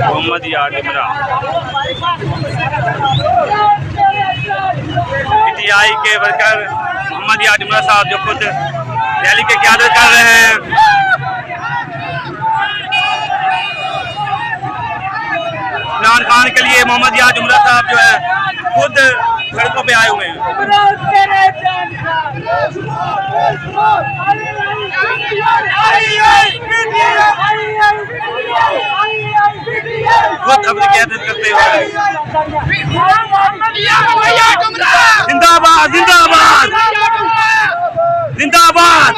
मोहम्मद यार इमरान पीटीआई के वर्कर मोहम्मद यार इमरान साहब जो खुद रैली की क़यादत कर रहे हैं। इमरान खान के लिए मोहम्मद यार इमरान साहब जो है खुद सड़कों पे आए हुए हैं। खुद अपनी क़यादत करते हुए जिंदाबाद जिंदाबाद जिंदाबाद।